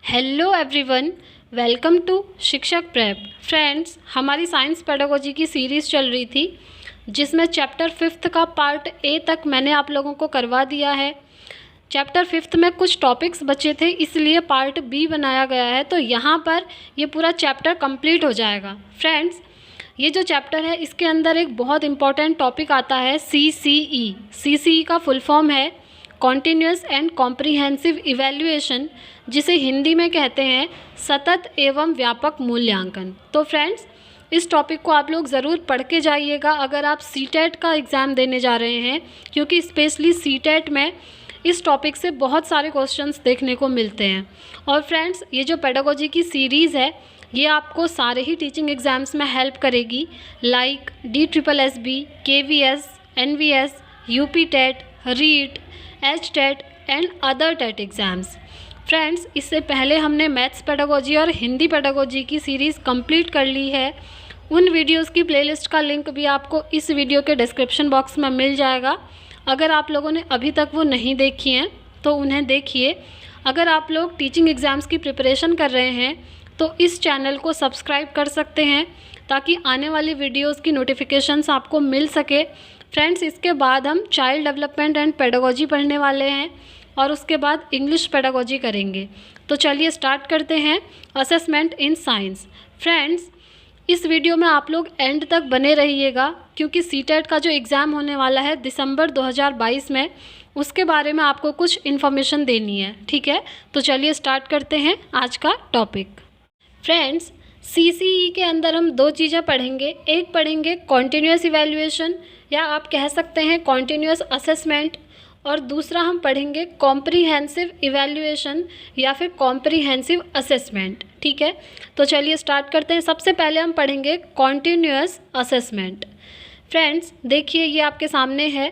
Hello everyone, welcome to शिक्षक prep. Friends, हमारी science pedagogy की सीरीज़ चल रही थी जिसमें चैप्टर 5 का पार्ट ए तक मैंने आप लोगों को करवा दिया है। चैप्टर 5 में कुछ टॉपिक्स बचे थे, इसलिए पार्ट बी बनाया गया है। तो यहाँ पर ये पूरा चैप्टर कंप्लीट हो जाएगा। फ्रेंड्स, ये जो चैप्टर है इसके अंदर एक बहुत इंपॉर्टेंट टॉपिक आता है CCE। CCE का फुल फॉर्म है कॉन्टिन्यूस एंड कॉम्प्रिहेंसिव इवैल्यूएशन, जिसे हिंदी में कहते हैं सतत एवं व्यापक मूल्यांकन। तो फ्रेंड्स, इस टॉपिक को आप लोग ज़रूर पढ़ के जाइएगा अगर आप सीटेट का एग्ज़ाम देने जा रहे हैं, क्योंकि स्पेशली सीटेट में इस टॉपिक से बहुत सारे क्वेश्चंस देखने को मिलते हैं। और फ्रेंड्स, ये जो पेडागोजी की सीरीज़ है ये आपको सारे ही टीचिंग एग्ज़ाम्स में हेल्प करेगी, like DSSB, KVS, NVS, UP TET, REET, HTET and other TET exams. Friends, इससे पहले हमने मैथ्स पेडागोजी और हिंदी पेडागोजी की सीरीज़ कंप्लीट कर ली है। उन वीडियोस की प्लेलिस्ट का लिंक भी आपको इस वीडियो के डिस्क्रिप्शन बॉक्स में मिल जाएगा। अगर आप लोगों ने अभी तक वो नहीं देखी हैं तो उन्हें देखिए। अगर आप लोग टीचिंग एग्ज़ाम्स की प्रिपरेशन कर रहे हैं तो इस चैनल को सब्सक्राइब कर सकते हैं ताकि आने वाली वीडियोस की नोटिफिकेशंस आपको मिल सके। फ्रेंड्स, इसके बाद हम चाइल्ड डेवलपमेंट एंड पेडागोजी पढ़ने वाले हैं और उसके बाद इंग्लिश पेडागोजी करेंगे। तो चलिए स्टार्ट करते हैं असेसमेंट इन साइंस। फ्रेंड्स, इस वीडियो में आप लोग एंड तक बने रहिएगा, क्योंकि सीटेट का जो एग्ज़ाम होने वाला है दिसंबर 2022 में, उसके बारे में आपको कुछ इन्फॉर्मेशन देनी है। ठीक है, तो चलिए स्टार्ट करते हैं आज का टॉपिक। फ्रेंड्स, CCE के अंदर हम दो चीज़ें पढ़ेंगे। एक पढ़ेंगे कॉन्टिन्यूस इवैल्यूएशन, या आप कह सकते हैं कॉन्टिन्यूस असेसमेंट, और दूसरा हम पढ़ेंगे कॉम्प्रिहेंसिव इवैल्यूएशन या फिर कॉम्प्रिहेंसिव असेसमेंट। ठीक है, तो चलिए स्टार्ट करते हैं। सबसे पहले हम पढ़ेंगे कॉन्टिन्यूस असेसमेंट। फ्रेंड्स, देखिए ये आपके सामने है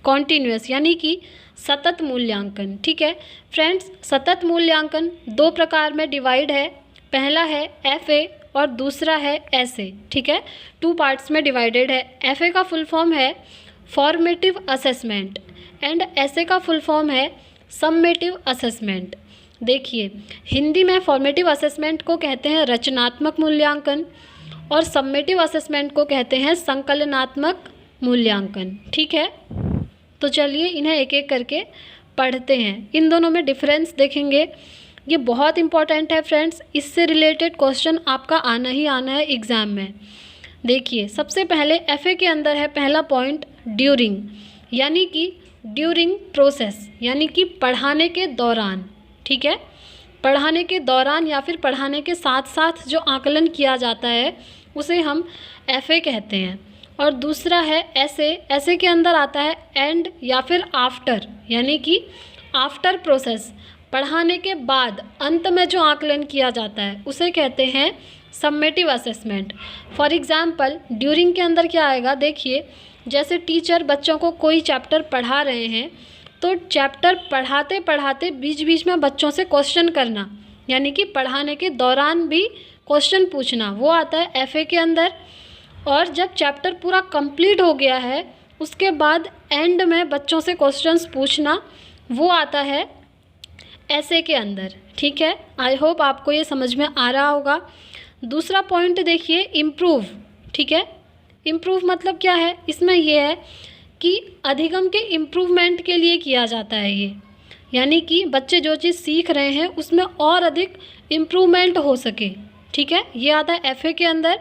कॉन्टिन्यूस यानी कि सतत मूल्यांकन। ठीक है फ्रेंड्स, सतत मूल्यांकन दो प्रकार में डिवाइड है। पहला है FA और दूसरा है SA। ठीक है, 2 पार्ट्स में डिवाइडेड है। FA का फुल फॉर्म है फॉर्मेटिव असेसमेंट एंड SA का फुल फॉर्म है सम्मेटिव असेसमेंट। देखिए, हिंदी में फॉर्मेटिव असेसमेंट को कहते हैं रचनात्मक मूल्यांकन और सम्मेटिव असेसमेंट को कहते हैं संकलनात्मक मूल्यांकन। ठीक है, तो चलिए इन्हें एक एक करके पढ़ते हैं। इन दोनों में डिफरेंस देखेंगे, ये बहुत इंपॉर्टेंट है फ्रेंड्स। इससे रिलेटेड क्वेश्चन आपका आना ही आना है एग्ज़ाम में। देखिए, सबसे पहले FA के अंदर है पहला पॉइंट ड्यूरिंग, यानी कि ड्यूरिंग प्रोसेस, यानी कि पढ़ाने के दौरान। ठीक है, पढ़ाने के दौरान या फिर पढ़ाने के साथ साथ जो आकलन किया जाता है उसे हम FA कहते हैं। और दूसरा है SA के अंदर आता है एंड या फिर आफ्टर, यानी कि आफ्टर प्रोसेस, पढ़ाने के बाद अंत में जो आकलन किया जाता है उसे कहते हैं summative assessment. For example, during के अंदर क्या आएगा, देखिए जैसे टीचर बच्चों को कोई चैप्टर पढ़ा रहे हैं तो चैप्टर पढ़ाते पढ़ाते बीच बीच में बच्चों से क्वेश्चन करना, यानी कि पढ़ाने के दौरान भी क्वेश्चन पूछना, वो आता है FA के अंदर। और जब चैप्टर पूरा कंप्लीट हो गया है उसके बाद एंड में बच्चों से क्वेश्चंस पूछना, वो आता है SA के अंदर। ठीक है, आई होप आपको ये समझ में आ रहा होगा। दूसरा पॉइंट देखिए इम्प्रूव। ठीक है, इम्प्रूव मतलब क्या है, इसमें यह है कि अधिगम के इम्प्रूवमेंट के लिए किया जाता है ये, यानी कि बच्चे जो चीज़ सीख रहे हैं उसमें और अधिक इम्प्रूवमेंट हो सके। ठीक है, ये आता है FA के अंदर।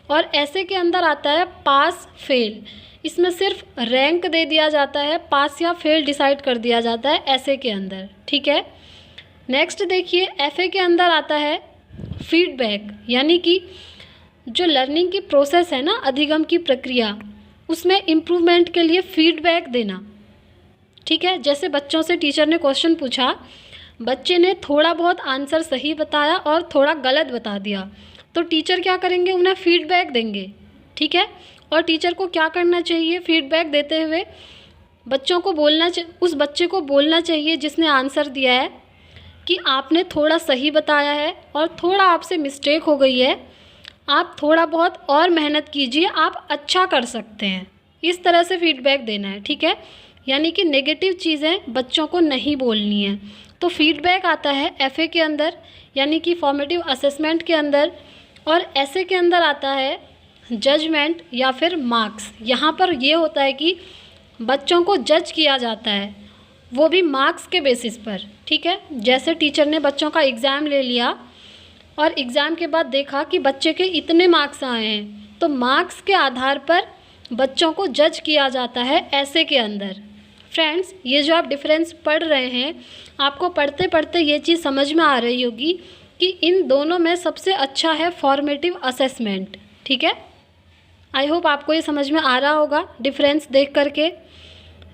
और SA के अंदर आता है पास फेल, इसमें सिर्फ रैंक दे दिया जाता है, पास या फेल डिसाइड कर दिया जाता है SA के अंदर। ठीक है, नेक्स्ट देखिए FA के अंदर आता है फीडबैक, यानी कि जो लर्निंग की प्रोसेस है ना, अधिगम की प्रक्रिया, उसमें इम्प्रूवमेंट के लिए फीडबैक देना। ठीक है, जैसे बच्चों से टीचर ने क्वेश्चन पूछा, बच्चे ने थोड़ा बहुत आंसर सही बताया और थोड़ा गलत बता दिया, तो टीचर क्या करेंगे, उन्हें फीडबैक देंगे। ठीक है, और टीचर को क्या करना चाहिए, फीडबैक देते हुए बच्चों को उस बच्चे को बोलना चाहिए जिसने आंसर दिया है कि आपने थोड़ा सही बताया है और थोड़ा आपसे मिस्टेक हो गई है, आप थोड़ा बहुत और मेहनत कीजिए, आप अच्छा कर सकते हैं। इस तरह से फीडबैक देना है। ठीक है, यानी कि नेगेटिव चीज़ें बच्चों को नहीं बोलनी है। तो फीडबैक आता है एफए के अंदर, यानी कि फॉर्मेटिव असेसमेंट के अंदर, और ऐसे के अंदर आता है जजमेंट या फिर मार्क्स। यहाँ पर ये होता है कि बच्चों को जज किया जाता है, वो भी मार्क्स के बेसिस पर, ठीक है। जैसे टीचर ने बच्चों का एग्ज़ाम ले लिया और एग्ज़ाम के बाद देखा कि बच्चे के इतने मार्क्स आए हैं, तो मार्क्स के आधार पर बच्चों को जज किया जाता है ऐसे के अंदर। फ्रेंड्स, ये जो आप डिफरेंस पढ़ रहे हैं, आपको पढ़ते पढ़ते ये चीज़ समझ में आ रही होगी कि इन दोनों में सबसे अच्छा है फॉर्मेटिव असेसमेंट, ठीक है। आई होप आपको ये समझ में आ रहा होगा डिफरेंस देख करके।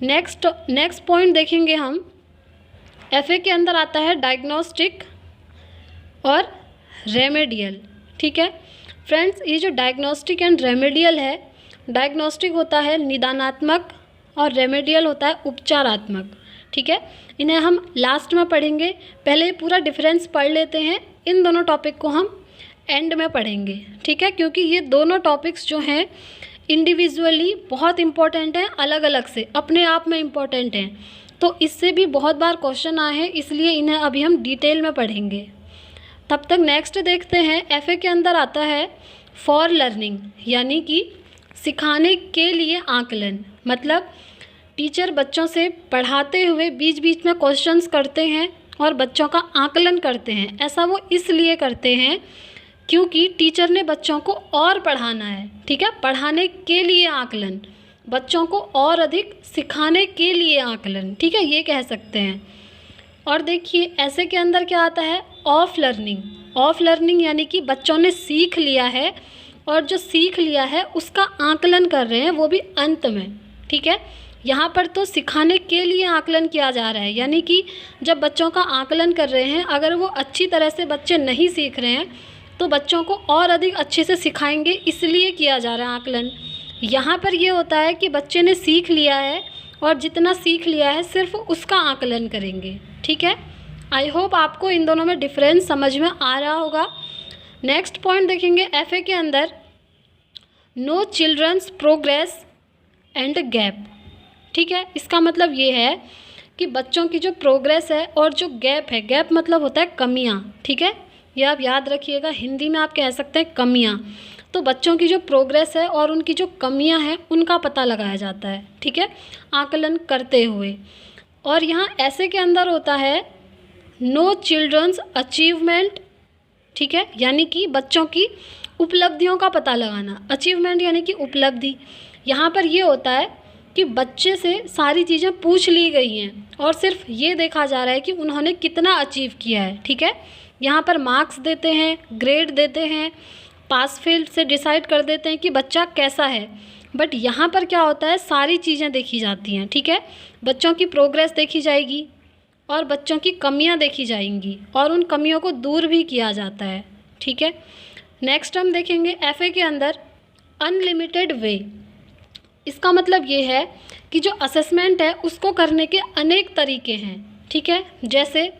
नेक्स्ट पॉइंट देखेंगे हम। एफए के अंदर आता है डायग्नोस्टिक और रेमेडियल, ठीक है। फ्रेंड्स, ये जो डायग्नोस्टिक एंड रेमेडियल है, डायग्नोस्टिक होता है निदानात्मक और रेमेडियल होता है उपचारात्मक, ठीक है। इन्हें हम लास्ट में पढ़ेंगे, पहले पूरा डिफरेंस पढ़ लेते हैं। इन दोनों टॉपिक को हम एंड में पढ़ेंगे, ठीक है, क्योंकि ये दोनों टॉपिक्स जो हैं इंडिविजुअली बहुत इम्पॉर्टेंट हैं, अलग अलग से अपने आप में इम्पॉर्टेंट हैं। तो इससे भी बहुत बार क्वेश्चन आए हैं, इसलिए इन्हें अभी हम डिटेल में पढ़ेंगे। तब तक नेक्स्ट देखते हैं। एफए के अंदर आता है फॉर लर्निंग, यानी कि सिखाने के लिए आकलन। मतलब टीचर बच्चों से पढ़ाते हुए बीच बीच में क्वेश्चंस करते हैं और बच्चों का आकलन करते हैं। ऐसा वो इसलिए करते हैं क्योंकि टीचर ने बच्चों को और पढ़ाना है, ठीक है। पढ़ाने के लिए आकलन, बच्चों को और अधिक सिखाने के लिए आकलन, ठीक है, ये कह सकते हैं। और देखिए ऐसे के अंदर क्या आता है, ऑफ लर्निंग। ऑफ लर्निंग यानी कि बच्चों ने सीख लिया है और जो सीख लिया है उसका आकलन कर रहे हैं, वो भी अंत में, ठीक है। यहाँ पर तो सिखाने के लिए आकलन किया जा रहा है, यानी कि जब बच्चों का आकलन कर रहे हैं, अगर वो अच्छी तरह से बच्चे नहीं सीख रहे हैं तो बच्चों को और अधिक अच्छे से सिखाएंगे, इसलिए किया जा रहा है आकलन। यहाँ पर ये होता है कि बच्चे ने सीख लिया है और जितना सीख लिया है सिर्फ उसका आकलन करेंगे, ठीक है। आई होप आपको इन दोनों में डिफरेंस समझ में आ रहा होगा। नेक्स्ट पॉइंट देखेंगे एफए के अंदर, know children's progress and gap, ठीक है। इसका मतलब ये है कि बच्चों की जो प्रोग्रेस है और जो गैप है, गैप मतलब होता है कमियां, ठीक है, ये आप याद रखिएगा, हिंदी में आप कह सकते हैं कमियां। तो बच्चों की जो प्रोग्रेस है और उनकी जो कमियां हैं उनका पता लगाया जाता है, ठीक है, आकलन करते हुए। और यहाँ ऐसे के अंदर होता है नो चिल्ड्रंस अचीवमेंट, ठीक है, यानी कि बच्चों की उपलब्धियों का पता लगाना। अचीवमेंट यानी कि उपलब्धि। यहाँ पर ये होता है कि बच्चे से सारी चीज़ें पूछ ली गई हैं और सिर्फ ये देखा जा रहा है कि उन्होंने कितना अचीव किया है, ठीक है। यहाँ पर मार्क्स देते हैं, ग्रेड देते हैं, पास फेल से डिसाइड कर देते हैं कि बच्चा कैसा है। बट यहाँ पर क्या होता है, सारी चीज़ें देखी जाती हैं, ठीक है। बच्चों की प्रोग्रेस देखी जाएगी और बच्चों की कमियाँ देखी जाएंगी और उन कमियों को दूर भी किया जाता है, ठीक है। नेक्स्ट हम देखेंगे एफए के अंदर अनलिमिटेड वे। इसका मतलब ये है कि जो असेसमेंट है उसको करने के अनेक तरीके हैं, ठीक है। जैसे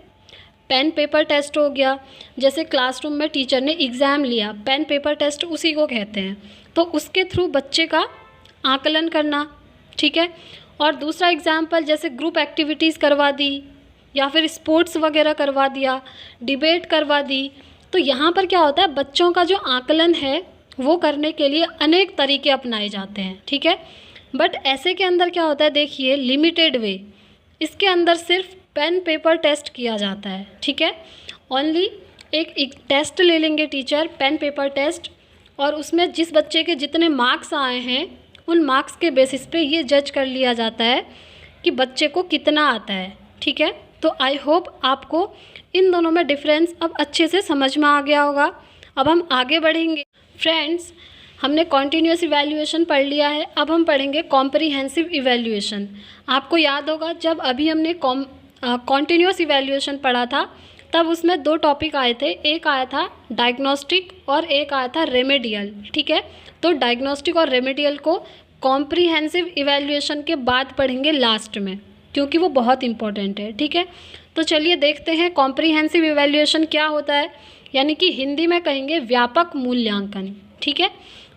पेन पेपर टेस्ट हो गया, जैसे क्लासरूम में टीचर ने एग्ज़ाम लिया, पेन पेपर टेस्ट उसी को कहते हैं। तो उसके थ्रू बच्चे का आकलन करना, ठीक है। और दूसरा एग्जाम्पल जैसे ग्रुप एक्टिविटीज़ करवा दी या फिर स्पोर्ट्स वगैरह करवा दिया, डिबेट करवा दी। तो यहाँ पर क्या होता है, बच्चों का जो आकलन है वो करने के लिए अनेक तरीके अपनाए जाते हैं, ठीक है। बट ऐसे के अंदर क्या होता है, देखिए लिमिटेड वे, इसके अंदर सिर्फ पेन पेपर टेस्ट किया जाता है, ठीक है। ओनली एक टेस्ट ले लेंगे टीचर, पेन पेपर टेस्ट, और उसमें जिस बच्चे के जितने मार्क्स आए हैं उन मार्क्स के बेसिस पे ये जज कर लिया जाता है कि बच्चे को कितना आता है, ठीक है। तो आई होप आपको इन दोनों में डिफरेंस अब अच्छे से समझ में आ गया होगा। अब हम आगे बढ़ेंगे। फ्रेंड्स, हमने कॉन्टीन्यूअस इवैल्यूएशन पढ़ लिया है, अब हम पढ़ेंगे कॉम्प्रिहेंसिव इवैल्यूएशन। आपको याद होगा जब अभी हमने कॉन्टीन्यूअस इवैल्यूएशन पढ़ा था तब उसमें दो टॉपिक आए थे, एक आया था डायग्नोस्टिक और एक आया था रेमेडियल, ठीक है। तो डायग्नोस्टिक और रेमेडियल को कॉम्प्रिहेंसिव इवैल्यूएशन के बाद पढ़ेंगे लास्ट में, क्योंकि वो बहुत इंपॉर्टेंट है, ठीक है। तो चलिए देखते हैं कॉम्प्रिहेंसिव इवैल्यूएशन क्या होता है, यानी कि हिंदी में कहेंगे व्यापक मूल्यांकन, ठीक है।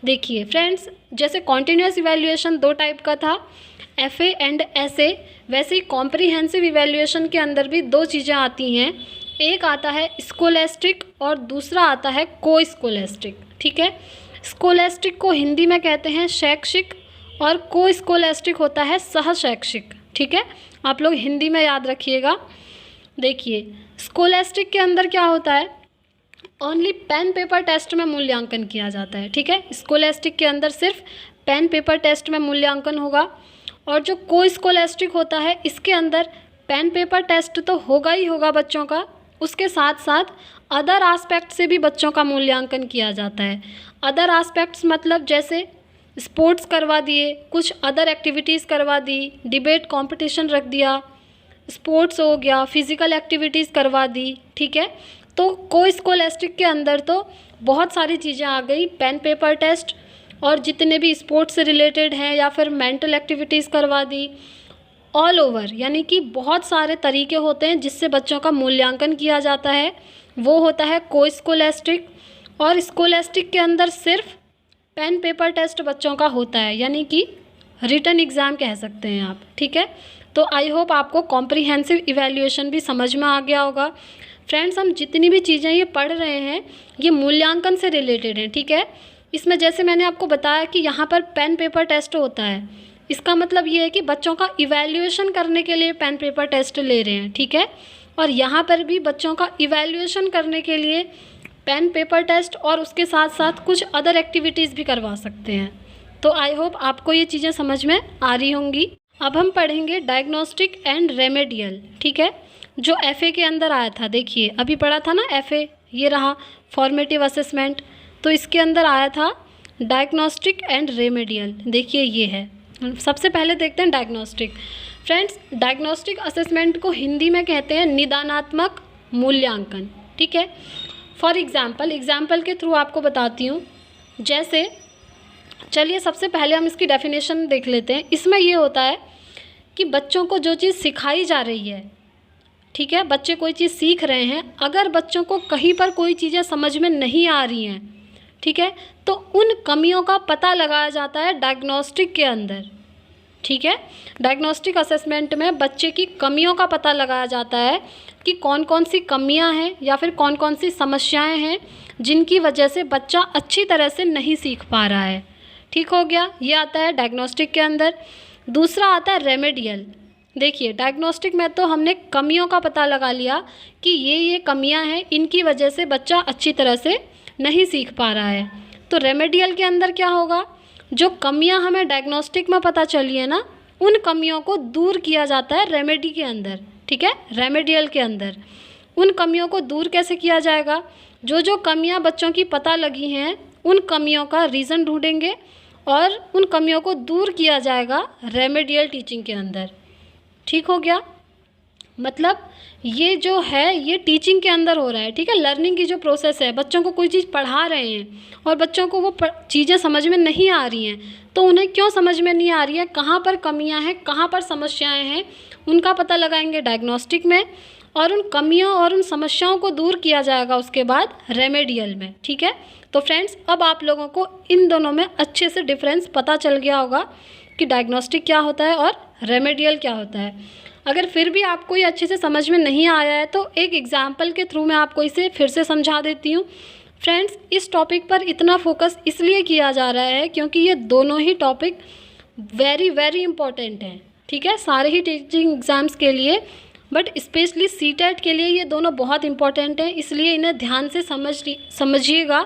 देखिए फ्रेंड्स, जैसे कॉन्टिन्यूस इवैल्यूएशन 2 टाइप का था, FA एंड SA, वैसे ही कॉम्प्रिहेंसिव इवैल्यूएशन के अंदर भी 2 चीज़ें आती हैं। एक आता है स्कोलेस्टिक और दूसरा आता है को स्कोलेस्टिक। ठीक है, स्कोलेस्टिक को हिंदी में कहते हैं शैक्षिक और को स्कोलेस्टिक होता है सहशैक्षिक। ठीक है, आप लोग हिंदी में याद रखिएगा। देखिए स्कोलेस्टिक के अंदर क्या होता है, ओनली पेन पेपर टेस्ट में मूल्यांकन किया जाता है। ठीक है, स्कोलेस्टिक के अंदर सिर्फ पेन पेपर टेस्ट में मूल्यांकन होगा, और जो को स्कोलेस्टिक होता है इसके अंदर पेन पेपर टेस्ट तो होगा ही होगा बच्चों का, उसके साथ साथ अदर आस्पेक्ट से भी बच्चों का मूल्यांकन किया जाता है। अदर आस्पेक्ट्स मतलब जैसे स्पोर्ट्स करवा दिए, कुछ अदर एक्टिविटीज़ करवा दी, डिबेट कंपटीशन रख दिया, स्पोर्ट्स हो गया, फिज़िकल एक्टिविटीज़ करवा दी। ठीक है, तो को स्कोलेस्टिक के अंदर तो बहुत सारी चीज़ें आ गई, पेन पेपर टेस्ट और जितने भी स्पोर्ट्स से रिलेटेड हैं या फिर मेंटल एक्टिविटीज़ करवा दी, ऑल ओवर, यानी कि बहुत सारे तरीके होते हैं जिससे बच्चों का मूल्यांकन किया जाता है, वो होता है को स्कोलेस्टिक। और स्कोलेस्टिक के अंदर सिर्फ पेन पेपर टेस्ट बच्चों का होता है, यानी कि रिटन एग्ज़ाम कह सकते हैं आप। ठीक है, तो आई होप आपको कॉम्प्रिहेंसिव इवैल्यूएशन भी समझ में आ गया होगा। फ्रेंड्स, हम जितनी भी चीज़ें ये पढ़ रहे हैं ये मूल्यांकन से रिलेटेड हैं। ठीक है, इसमें जैसे मैंने आपको बताया कि यहाँ पर पेन पेपर टेस्ट होता है, इसका मतलब ये है कि बच्चों का इवैल्यूएशन करने के लिए पेन पेपर टेस्ट ले रहे हैं। ठीक है, और यहाँ पर भी बच्चों का इवैल्यूएशन करने के लिए पेन पेपर टेस्ट और उसके साथ साथ कुछ अदर एक्टिविटीज़ भी करवा सकते हैं। तो आई होप आपको ये चीज़ें समझ में आ रही होंगी। अब हम पढ़ेंगे डायग्नोस्टिक एंड रेमेडियल। ठीक है, जो FA के अंदर आया था, देखिए अभी पढ़ा था ना FA, ये रहा फॉर्मेटिव असेसमेंट, तो इसके अंदर आया था डायग्नोस्टिक एंड रेमेडियल। देखिए ये है, सबसे पहले देखते हैं डायग्नोस्टिक। फ्रेंड्स, डायग्नोस्टिक असेसमेंट को हिंदी में कहते हैं निदानात्मक मूल्यांकन। ठीक है, फॉर एग्जाम्पल के थ्रू आपको बताती हूँ। जैसे चलिए सबसे पहले हम इसकी डेफिनेशन देख लेते हैं। इसमें ये होता है कि बच्चों को जो चीज़ सिखाई जा रही है, ठीक है, बच्चे कोई चीज़ सीख रहे हैं, अगर बच्चों को कहीं पर कोई चीज़ें समझ में नहीं आ रही हैं, ठीक है, तो उन कमियों का पता लगाया जाता है डायग्नोस्टिक के अंदर। ठीक है, डायग्नोस्टिक असेसमेंट में बच्चे की कमियों का पता लगाया जाता है कि कौन कौन सी कमियां हैं या फिर कौन कौन सी समस्याएं हैं जिनकी वजह से बच्चा अच्छी तरह से नहीं सीख पा रहा है। ठीक हो गया, ये आता है डायग्नोस्टिक के अंदर। दूसरा आता है रेमेडियल। देखिए डायग्नोस्टिक में तो हमने कमियों का पता लगा लिया कि ये कमियां हैं, इनकी वजह से बच्चा अच्छी तरह से नहीं सीख पा रहा है। तो रेमेडियल के अंदर क्या होगा, जो कमियां हमें डायग्नोस्टिक में पता चली है ना, उन कमियों को दूर किया जाता है रेमेडी के अंदर। ठीक है, रेमेडियल के अंदर उन कमियों को दूर कैसे किया जाएगा, जो कमियां बच्चों की पता लगी हैं उन कमियों का रीज़न ढूंढेंगे और उन कमियों को दूर किया जाएगा रेमेडियल टीचिंग के अंदर। ठीक हो गया, मतलब ये जो है ये टीचिंग के अंदर हो रहा है। ठीक है, लर्निंग की जो प्रोसेस है, बच्चों को कोई चीज़ पढ़ा रहे हैं और बच्चों को वो चीज़ें समझ में नहीं आ रही हैं, तो उन्हें क्यों समझ में नहीं आ रही है, कहाँ पर कमियां हैं, कहाँ पर समस्याएं हैं, उनका पता लगाएंगे डायग्नोस्टिक में, और उन कमियों और उन समस्याओं को दूर किया जाएगा उसके बाद रेमेडियल में। ठीक है, तो फ्रेंड्स अब आप लोगों को इन दोनों में अच्छे से डिफरेंस पता चल गया होगा कि डायग्नोस्टिक क्या होता है और रेमेडियल क्या होता है। अगर फिर भी आपको ये अच्छे से समझ में नहीं आया है तो एक एग्जाम्पल के थ्रू मैं आपको इसे फिर से समझा देती हूँ। फ्रेंड्स, इस टॉपिक पर इतना फोकस इसलिए किया जा रहा है क्योंकि ये दोनों ही टॉपिक वेरी वेरी इंपॉर्टेंट हैं। ठीक है, सारे ही टीचिंग एग्ज़ाम्स के लिए, बट स्पेशली सीटेट के लिए ये दोनों बहुत इंपॉर्टेंट हैं, इसलिए इन्हें ध्यान से समझिएगा,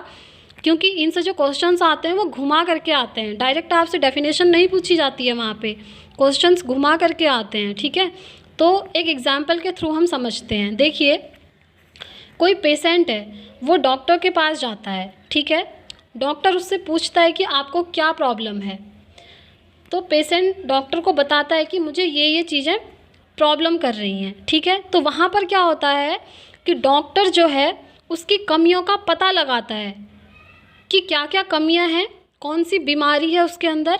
क्योंकि इनसे जो क्वेश्चंस आते हैं वो घुमा करके आते हैं। डायरेक्ट आपसे डेफिनेशन नहीं पूछी जाती है, वहाँ पे क्वेश्चंस घुमा करके आते हैं। ठीक है, तो एक एग्जाम्पल के थ्रू हम समझते हैं। देखिए कोई पेशेंट है, वो डॉक्टर के पास जाता है। ठीक है, डॉक्टर उससे पूछता है कि आपको क्या प्रॉब्लम है, तो पेशेंट डॉक्टर को बताता है कि मुझे ये चीज़ें प्रॉब्लम कर रही हैं। ठीक है, तो वहाँ पर क्या होता है कि डॉक्टर जो है उसकी कमियों का पता लगाता है कि क्या क्या कमियां हैं, कौन सी बीमारी है उसके अंदर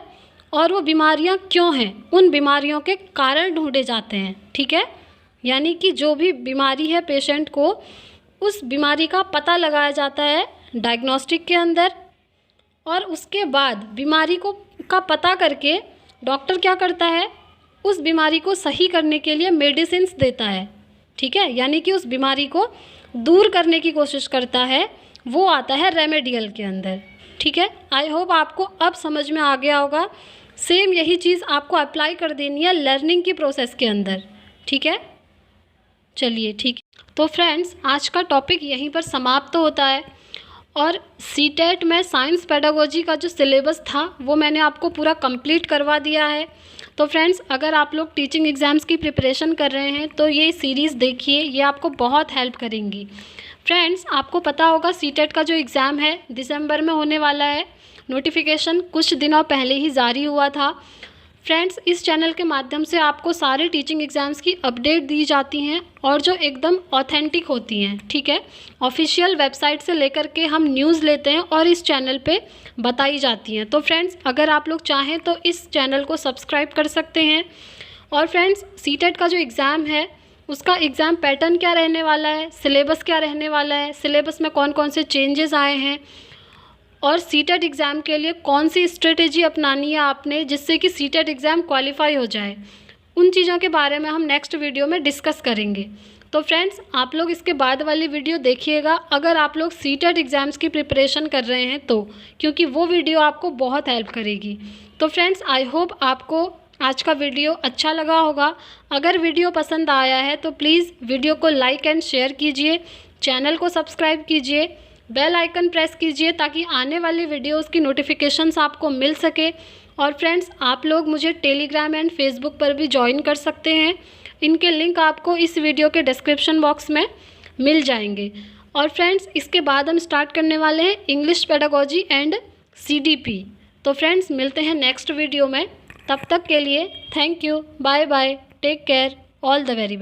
और वो बीमारियां क्यों हैं, उन बीमारियों के कारण ढूंढे जाते हैं। ठीक है, यानी कि जो भी बीमारी है पेशेंट को, उस बीमारी का पता लगाया जाता है डायग्नोस्टिक के अंदर, और उसके बाद बीमारी का पता करके डॉक्टर क्या करता है, उस बीमारी को सही करने के लिए मेडिसिन्स देता है। ठीक है, यानी कि उस बीमारी को दूर करने की कोशिश करता है, वो आता है रेमेडियल के अंदर। ठीक है, आई होप आपको अब समझ में आ गया होगा। सेम यही चीज़ आपको अप्लाई कर देनी है लर्निंग की प्रोसेस के अंदर। ठीक है, चलिए ठीक है। तो फ्रेंड्स, आज का टॉपिक यहीं पर समाप्त होता है और सीटेट में साइंस पेडागोजी का जो सिलेबस था वो मैंने आपको पूरा कंप्लीट करवा दिया है। तो फ्रेंड्स, अगर आप लोग टीचिंग एग्ज़ाम्स की प्रिपरेशन कर रहे हैं तो ये सीरीज़ देखिए, ये आपको बहुत हेल्प करेंगी। फ्रेंड्स, आपको पता होगा सीटेट का जो एग्ज़ाम है दिसंबर में होने वाला है। नोटिफिकेशन कुछ दिनों पहले ही जारी हुआ था। फ्रेंड्स, इस चैनल के माध्यम से आपको सारे टीचिंग एग्ज़ाम्स की अपडेट दी जाती हैं और जो एकदम ऑथेंटिक होती हैं। ठीक है, ऑफिशियल वेबसाइट से लेकर के हम न्यूज़ लेते हैं और इस चैनल पे बताई जाती हैं। तो फ्रेंड्स, अगर आप लोग चाहें तो इस चैनल को सब्सक्राइब कर सकते हैं। और फ्रेंड्स, सीटेट का जो एग्ज़ाम है उसका एग्ज़ाम पैटर्न क्या रहने वाला है, सिलेबस क्या रहने वाला है, सिलेबस में कौन कौन से चेंजेस आए हैं और सीटेट एग्ज़ाम के लिए कौन सी स्ट्रेटेजी अपनानी है आपने जिससे कि सीटेट एग्ज़ाम क्वालिफाई हो जाए, उन चीज़ों के बारे में हम नेक्स्ट वीडियो में डिस्कस करेंगे। तो फ्रेंड्स, आप लोग इसके बाद वाली वीडियो देखिएगा अगर आप लोग सीटेट एग्ज़ाम्स की प्रिपरेशन कर रहे हैं तो, क्योंकि वो वीडियो आपको बहुत हेल्प करेगी। तो फ्रेंड्स, आई होप आपको आज का वीडियो अच्छा लगा होगा। अगर वीडियो पसंद आया है तो प्लीज़ वीडियो को लाइक एंड शेयर कीजिए, चैनल को सब्सक्राइब कीजिए, बेल आइकन प्रेस कीजिए ताकि आने वाली वीडियोस की नोटिफिकेशंस आपको मिल सके। और फ्रेंड्स, आप लोग मुझे टेलीग्राम एंड फेसबुक पर भी ज्वाइन कर सकते हैं, इनके लिंक आपको इस वीडियो के डिस्क्रिप्शन बॉक्स में मिल जाएंगे। और फ्रेंड्स, इसके बाद हम स्टार्ट करने वाले हैं इंग्लिश पेडागोजी एंड CDP। तो फ्रेंड्स, मिलते हैं नेक्स्ट वीडियो में, तब तक के लिए thank you, bye bye, take care, all the very best.